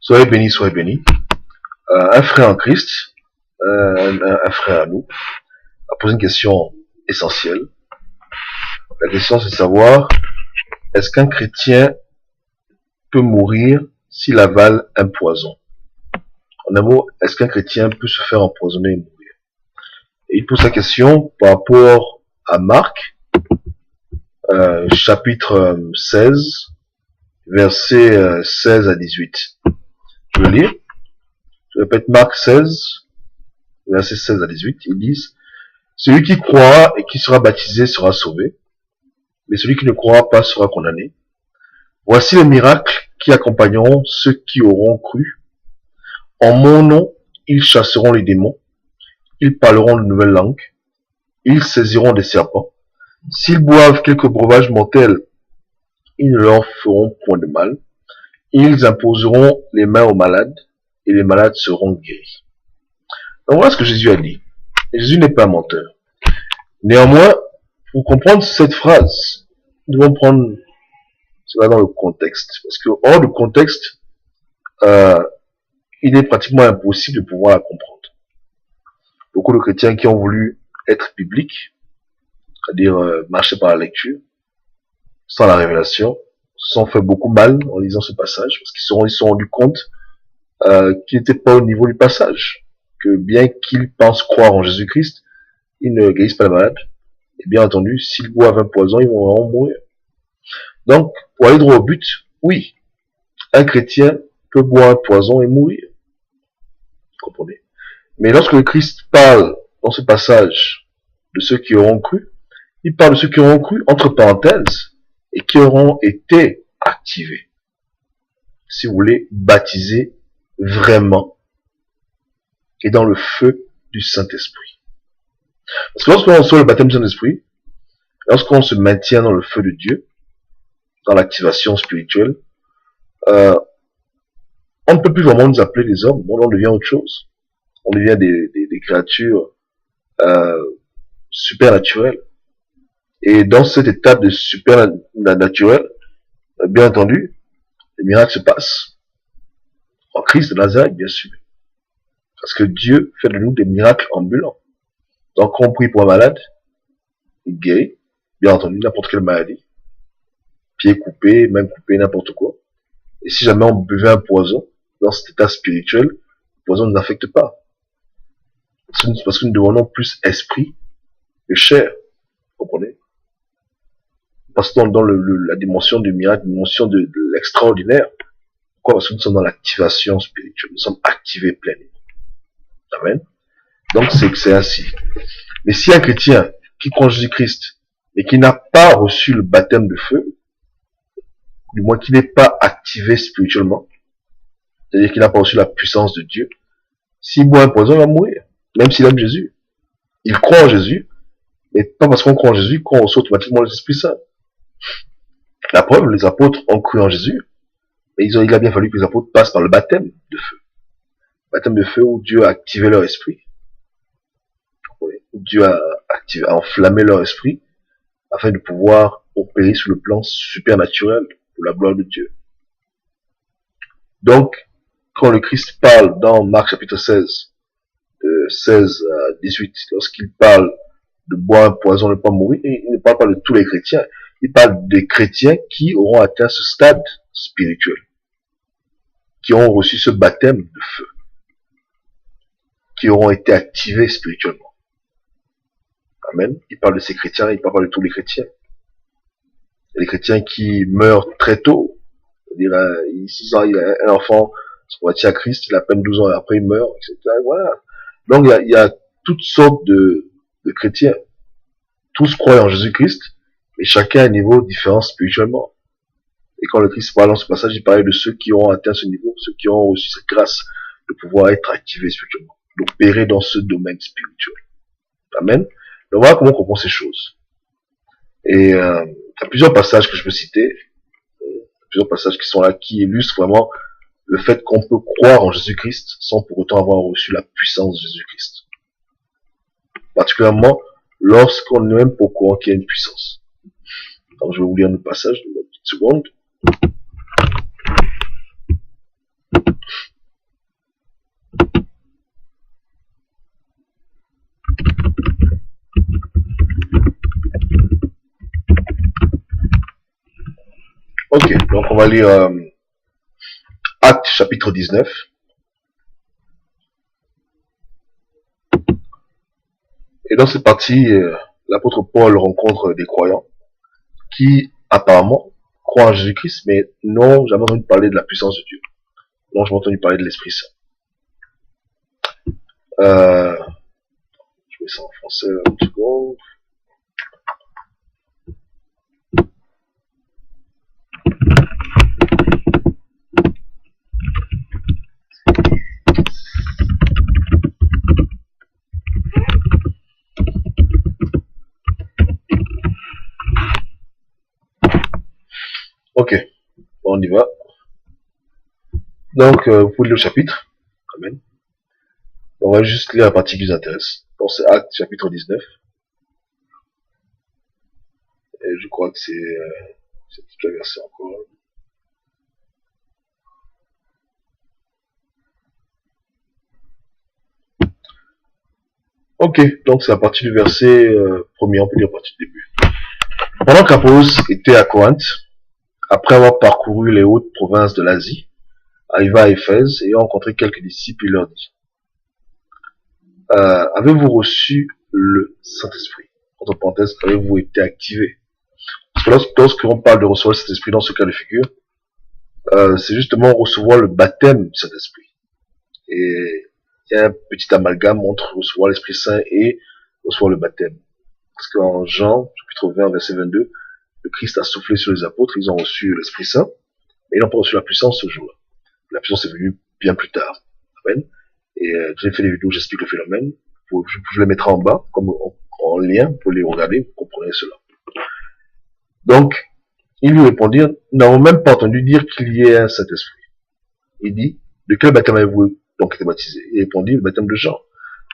Soyez bénis, soyez bénis. Un frère en Christ, un frère à nous, a posé une question essentielle. La question, c'est de savoir, est-ce qu'un chrétien peut mourir s'il avale un poison? En un mot, est-ce qu'un chrétien peut se faire empoisonner et mourir? Et il pose la question par rapport à Marc, chapitre 16, versets 16 à 18. Je vais lire. Je répète Marc 16, versets 16 à 18. Ils disent, celui qui croira et qui sera baptisé sera sauvé, mais celui qui ne croira pas sera condamné. Voici les miracles qui accompagneront ceux qui auront cru. En mon nom, ils chasseront les démons, ils parleront de nouvelles langues, ils saisiront des serpents. S'ils boivent quelques breuvages mortels, ils ne leur feront point de mal. Ils imposeront les mains aux malades, et les malades seront guéris. Donc voilà ce que Jésus a dit. Et Jésus n'est pas un menteur. Néanmoins, pour comprendre cette phrase, nous devons prendre cela dans le contexte. Parce que hors du contexte, il est pratiquement impossible de pouvoir la comprendre. Beaucoup de chrétiens qui ont voulu être bibliques, c'est-à-dire marcher par la lecture, sans la révélation, se sont fait beaucoup mal en lisant ce passage, parce qu'ils se sont rendus compte qu'ils n'étaient pas au niveau du passage, que bien qu'ils pensent croire en Jésus-Christ, ils ne guérissent pas les malades, et bien entendu, s'ils boivent un poison, ils vont vraiment mourir. Donc, pour aller droit au but, oui, un chrétien peut boire un poison et mourir. Vous comprenez? Mais lorsque le Christ parle dans ce passage de ceux qui auront cru, il parle de ceux qui auront cru, entre parenthèses, et qui auront été activés. Si vous voulez, baptisés vraiment et dans le feu du Saint-Esprit. Parce que lorsqu'on reçoit le baptême du Saint-Esprit, lorsqu'on se maintient dans le feu de Dieu, dans l'activation spirituelle, on ne peut plus vraiment nous appeler des hommes, on devient autre chose. On devient des créatures supernaturelles. Et dans cette étape de supernaturel, bien entendu, les miracles se passent. En Christ de Nazareth, bien sûr. Parce que Dieu fait de nous des miracles ambulants. Donc, quand on prie pour un malade, il guérit, bien entendu, n'importe quelle maladie. Pied coupé, main coupée, n'importe quoi. Et si jamais on buvait un poison, dans cet état spirituel, le poison ne nous affecte pas. Parce que nous devenons plus esprit que chair. Vous comprenez? Parce que dans la dimension du miracle, la dimension de l'extraordinaire. Pourquoi? Parce que nous sommes dans l'activation spirituelle. Nous sommes activés pleinement. Amen. Donc c'est ainsi. Mais si un chrétien qui croit en Jésus-Christ, mais qui n'a pas reçu le baptême de feu, du moins qui n'est pas activé spirituellement, c'est-à-dire qu'il n'a pas reçu la puissance de Dieu, s'il boit un poison, il va mourir. Même s'il aime Jésus. Il croit en Jésus, mais pas parce qu'on croit en Jésus qu'on reçoit automatiquement l'Esprit Saint. La preuve, les apôtres ont cru en Jésus, mais il a bien fallu que les apôtres passent par le baptême de feu. Le baptême de feu où Dieu a activé leur esprit. Où Dieu a enflammé leur esprit afin de pouvoir opérer sur le plan supernaturel pour la gloire de Dieu. Donc, quand le Christ parle dans Marc chapitre 16, de 16 à 18, lorsqu'il parle de boire un poison, ne pas mourir, il ne parle pas de tous les chrétiens. Il parle des chrétiens qui auront atteint ce stade spirituel, qui auront reçu ce baptême de feu, qui auront été activés spirituellement. Amen. Il parle de ces chrétiens, il parle pas de tous les chrétiens. Il y a des chrétiens qui meurent très tôt. C'est-à-dire, il a 6 ans, il a un enfant, se convertit à Christ, il a à peine 12 ans et après il meurt, etc. Voilà. Donc il y a toutes sortes de chrétiens. Tous croient en Jésus-Christ, mais chacun à un niveau différent spirituellement. Et quand le Christ parle dans ce passage, il parle de ceux qui ont atteint ce niveau, ceux qui ont reçu cette grâce de pouvoir être activés spirituellement, d'opérer dans ce domaine spirituel. Amen. Donc voilà comment on comprend ces choses. Et il y a plusieurs passages que je peux citer, plusieurs passages qui sont là, qui illustrent vraiment le fait qu'on peut croire en Jésus-Christ sans pour autant avoir reçu la puissance de Jésus-Christ. Particulièrement lorsqu'on n'est même pas au courant qu'il y a une puissance. Donc je vais vous lire le passage de une petite seconde. Ok, donc on va lire Actes chapitre 19. Et dans cette partie, l'apôtre Paul rencontre des croyants qui apparemment croient en Jésus-Christ, mais n'ont jamais entendu parler de la puissance de Dieu. Non, je m'ai entendu parler de l'Esprit Saint. Je mets ça en français une seconde. Ok, on y va. Donc, vous pouvez lire le chapitre. Amen. On va juste lire la partie qui nous intéresse. Donc, c'est Actes chapitre 19. Et je crois que c'est toute la verset encore. Ok, donc c'est à partir du verset premier, on peut dire à partir du début. Pendant qu'Apollos était à Corinthe, après avoir parcouru les hautes provinces de l'Asie, arriva à Éphèse et a rencontré quelques disciples, il leur dit, avez-vous reçu le Saint-Esprit? Entre parenthèses, avez-vous été activé? Parce que lorsqu'on parle de recevoir le Saint-Esprit dans ce cas de figure, c'est justement recevoir le baptême du Saint-Esprit. Et il y a un petit amalgame entre recevoir l'Esprit Saint et recevoir le baptême. Parce qu'en Jean, chapitre 20, verset 22, le Christ a soufflé sur les apôtres, ils ont reçu l'Esprit Saint, mais ils n'ont pas reçu la puissance ce jour-là. La puissance est venue bien plus tard. Amen. Et j'ai fait des vidéos où j'explique le phénomène. Je les mettrai en bas, comme en lien, pour les regarder, vous comprenez cela. Donc, ils lui répondirent, nous n'avons même pas entendu dire qu'il y ait un Saint-Esprit. Il dit, de quel baptême avez-vous donc été baptisé? Il répondit, le baptême de Jean.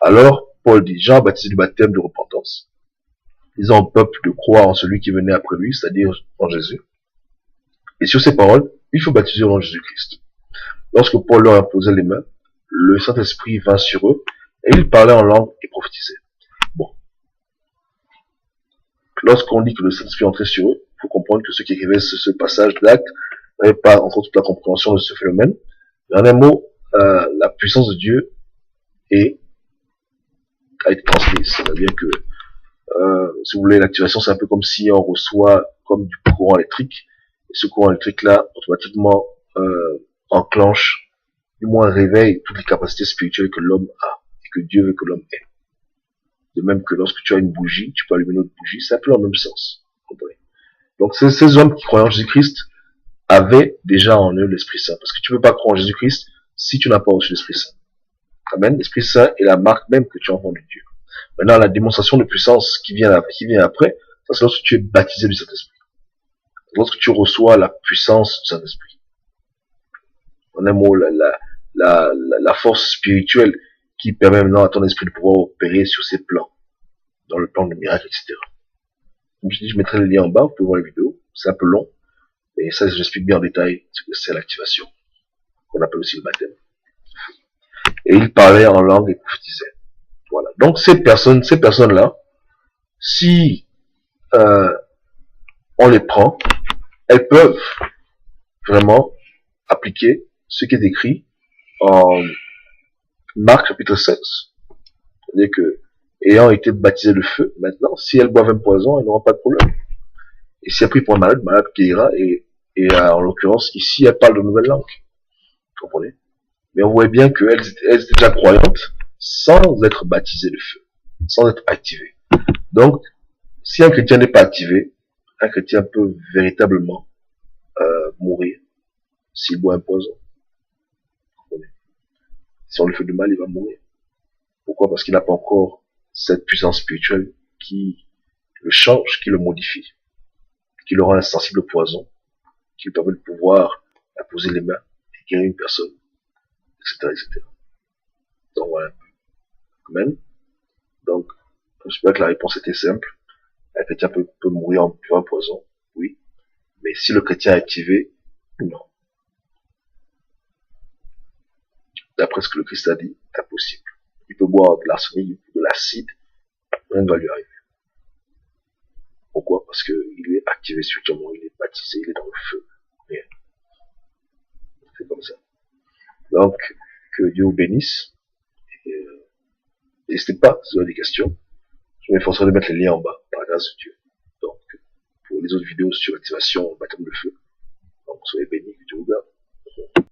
Alors, Paul dit, Jean a baptisé du baptême de repentance, disant au peuple de croire en celui qui venait après lui, c'est-à-dire en Jésus. Et sur ces paroles, il faut baptiser au nom de Jésus-Christ. Lorsque Paul leur imposait les mains, le Saint-Esprit vint sur eux, et ils parlaient en langue et prophétisaient. Bon. Lorsqu'on dit que le Saint-Esprit entrait sur eux, il faut comprendre que ceux qui écrivaient ce passage d'acte n'avaient pas encore toute la compréhension de ce phénomène. En un mot, la puissance de Dieu a été transmise. C'est-à-dire que, si vous voulez, l'activation, c'est un peu comme si on reçoit comme du courant électrique, et ce courant électrique-là, automatiquement, enclenche, du moins réveille toutes les capacités spirituelles que l'homme a, et que Dieu veut que l'homme ait. De même que lorsque tu as une bougie, tu peux allumer une autre bougie, c'est un peu dans le même sens. Vous comprenez? Donc ces hommes qui croyaient en Jésus-Christ avaient déjà en eux l'Esprit Saint. Parce que tu ne peux pas croire en Jésus-Christ si tu n'as pas reçu l'Esprit Saint. Amen. L'Esprit Saint est la marque même que tu as enfant de Dieu. Maintenant, la démonstration de puissance qui vient après, ça c'est lorsque tu es baptisé du Saint-Esprit. Lorsque tu reçois la puissance du Saint-Esprit. En un mot, la force spirituelle qui permet maintenant à ton esprit de pouvoir opérer sur ses plans, dans le plan de miracle, etc. Comme je dis, je mettrai le lien en bas, vous pouvez voir les vidéos, c'est un peu long, mais ça j'explique bien en détail ce que c'est l'activation, qu'on appelle aussi le baptême. Et il parlait en langue et prophétisait. Voilà. Donc ces personnes-là, si on les prend, elles peuvent vraiment appliquer ce qui est écrit en Marc chapitre 16. C'est-à-dire que, ayant été baptisé de feu, maintenant, si elles boivent un poison, elles n'auront pas de problème. Et si elles prient pour un malade, le malade guérira, et en l'occurrence, ici, elles parlent de nouvelles langues. Vous comprenez? Mais on voit bien qu'elles étaient déjà croyantes, sans être baptisées de feu, sans être activées. Donc, si un chrétien n'est pas activé, un chrétien peut véritablement mourir s'il boit un poison. Vous comprenez? Si on lui fait du mal, il va mourir. Pourquoi? Parce qu'il n'a pas encore cette puissance spirituelle qui le change, qui le modifie, qui le rend insensible au poison, qui lui permet de pouvoir imposer les mains et guérir une personne, etc., etc. Donc voilà. Amen. Donc, j'espère que la réponse était simple. Un chrétien peut mourir en buvant un poison, oui. Mais si le chrétien est activé, non. D'après ce que le Christ a dit, impossible. Il peut boire de l'arsenic, de l'acide, rien ne va lui arriver. Pourquoi? Parce qu'il est activé spirituellement, il est baptisé, il est dans le feu. Donc, que Dieu vous bénisse. N'hésitez pas, si vous avez des questions. Je m'efforcerai de mettre les liens en bas, par grâce de Dieu. Donc, pour les autres vidéos sur l'activation baptême de feu. Donc, soyez bénis, que Dieu vous garde.